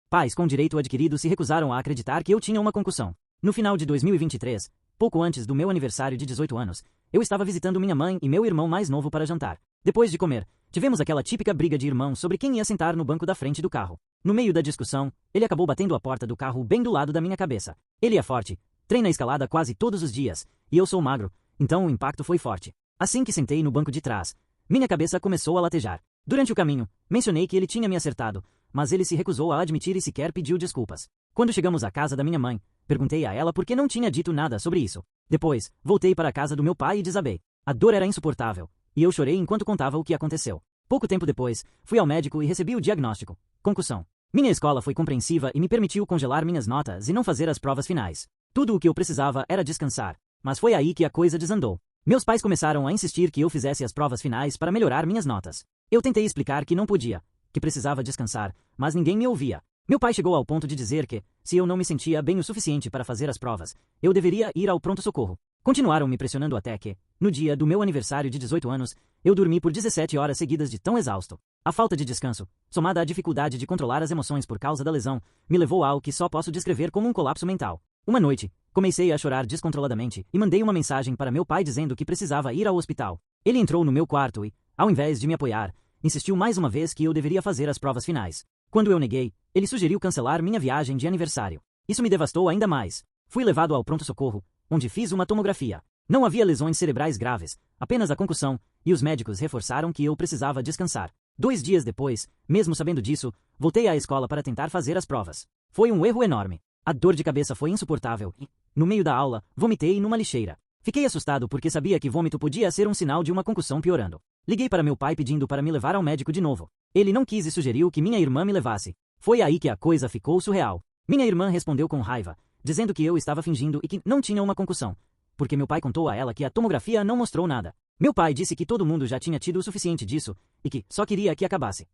Pais com direito adquirido se recusaram a acreditar que eu tinha uma concussão. No final de 2023, pouco antes do meu aniversário de 18 anos, eu estava visitando minha mãe e meu irmão mais novo para jantar. Depois de comer, tivemos aquela típica briga de irmãos sobre quem ia sentar no banco da frente do carro. No meio da discussão, ele acabou batendo a porta do carro bem do lado da minha cabeça. Ele é forte, treina escalada quase todos os dias, e eu sou magro, então o impacto foi forte. Assim que sentei no banco de trás, minha cabeça começou a latejar. Durante o caminho, mencionei que ele tinha me acertado, mas ele se recusou a admitir e sequer pediu desculpas. Quando chegamos à casa da minha mãe, perguntei a ela por que não tinha dito nada sobre isso. Depois, voltei para a casa do meu pai e desabei. A dor era insuportável, e eu chorei enquanto contava o que aconteceu. Pouco tempo depois, fui ao médico e recebi o diagnóstico: concussão. Minha escola foi compreensiva e me permitiu congelar minhas notas e não fazer as provas finais. Tudo o que eu precisava era descansar. Mas foi aí que a coisa desandou. Meus pais começaram a insistir que eu fizesse as provas finais para melhorar minhas notas. Eu tentei explicar que não podia, que precisava descansar, mas ninguém me ouvia. Meu pai chegou ao ponto de dizer que, se eu não me sentia bem o suficiente para fazer as provas, eu deveria ir ao pronto-socorro. Continuaram me pressionando até que, no dia do meu aniversário de 18 anos, eu dormi por 17 horas seguidas de tão exausto. A falta de descanso, somada à dificuldade de controlar as emoções por causa da lesão, me levou a algo que só posso descrever como um colapso mental. Uma noite, comecei a chorar descontroladamente e mandei uma mensagem para meu pai dizendo que precisava ir ao hospital. Ele entrou no meu quarto e, ao invés de me apoiar, insistiu mais uma vez que eu deveria fazer as provas finais. Quando eu neguei, ele sugeriu cancelar minha viagem de aniversário. Isso me devastou ainda mais. Fui levado ao pronto-socorro, onde fiz uma tomografia. Não havia lesões cerebrais graves, apenas a concussão, e os médicos reforçaram que eu precisava descansar. 2 dias depois, mesmo sabendo disso, voltei à escola para tentar fazer as provas. Foi um erro enorme. A dor de cabeça foi insuportável e, no meio da aula, vomitei numa lixeira. Fiquei assustado porque sabia que vômito podia ser um sinal de uma concussão piorando. Liguei para meu pai pedindo para me levar ao médico de novo. Ele não quis e sugeriu que minha irmã me levasse. Foi aí que a coisa ficou surreal. Minha irmã respondeu com raiva, dizendo que eu estava fingindo e que não tinha uma concussão, porque meu pai contou a ela que a tomografia não mostrou nada. Meu pai disse que todo mundo já tinha tido o suficiente disso e que só queria que acabasse.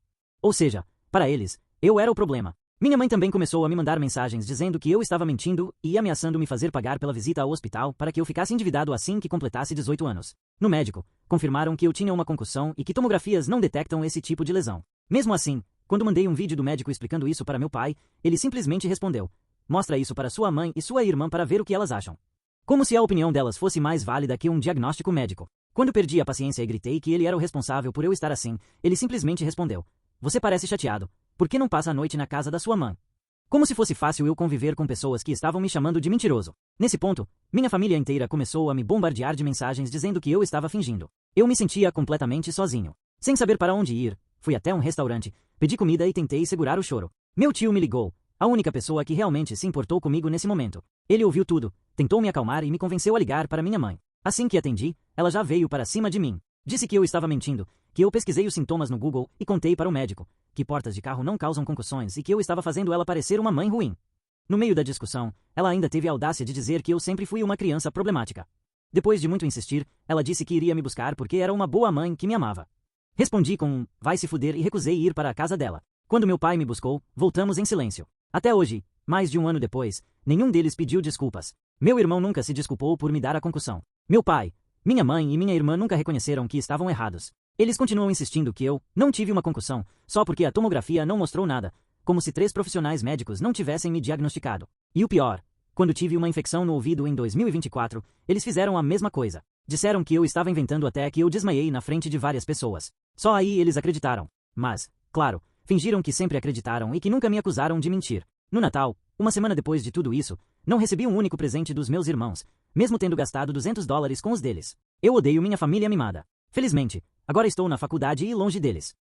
Ou seja, para eles, eu era o problema. Minha mãe também começou a me mandar mensagens dizendo que eu estava mentindo e ameaçando me fazer pagar pela visita ao hospital para que eu ficasse endividado assim que completasse 18 anos. No médico, confirmaram que eu tinha uma concussão e que tomografias não detectam esse tipo de lesão. Mesmo assim, quando mandei um vídeo do médico explicando isso para meu pai, ele simplesmente respondeu: "Mostra isso para sua mãe e sua irmã para ver o que elas acham." Como se a opinião delas fosse mais válida que um diagnóstico médico. Quando perdi a paciência e gritei que ele era o responsável por eu estar assim, ele simplesmente respondeu: "Você parece chateado. Por que não passa a noite na casa da sua mãe?" Como se fosse fácil eu conviver com pessoas que estavam me chamando de mentiroso. Nesse ponto, minha família inteira começou a me bombardear de mensagens dizendo que eu estava fingindo. Eu me sentia completamente sozinho. Sem saber para onde ir, fui até um restaurante, pedi comida e tentei segurar o choro. Meu tio me ligou, a única pessoa que realmente se importou comigo nesse momento. Ele ouviu tudo, tentou me acalmar e me convenceu a ligar para minha mãe. Assim que atendi, ela já veio para cima de mim. Disse que eu estava mentindo, que eu pesquisei os sintomas no Google e contei para o médico, que portas de carro não causam concussões e que eu estava fazendo ela parecer uma mãe ruim. No meio da discussão, ela ainda teve a audácia de dizer que eu sempre fui uma criança problemática. Depois de muito insistir, ela disse que iria me buscar porque era uma boa mãe que me amava. Respondi com um "vai se fuder" e recusei ir para a casa dela. Quando meu pai me buscou, voltamos em silêncio. Até hoje, mais de um ano depois, nenhum deles pediu desculpas. Meu irmão nunca se desculpou por me dar a concussão. Meu pai, minha mãe e minha irmã nunca reconheceram que estavam errados. Eles continuam insistindo que eu não tive uma concussão, só porque a tomografia não mostrou nada, como se 3 profissionais médicos não tivessem me diagnosticado. E o pior, quando tive uma infecção no ouvido em 2024, eles fizeram a mesma coisa. Disseram que eu estava inventando até que eu desmaiei na frente de várias pessoas. Só aí eles acreditaram. Mas, claro, fingiram que sempre acreditaram e que nunca me acusaram de mentir. No Natal, uma semana depois de tudo isso, não recebi um único presente dos meus irmãos, mesmo tendo gastado $200 com os deles. Eu odeio minha família mimada. Felizmente, agora estou na faculdade e longe deles.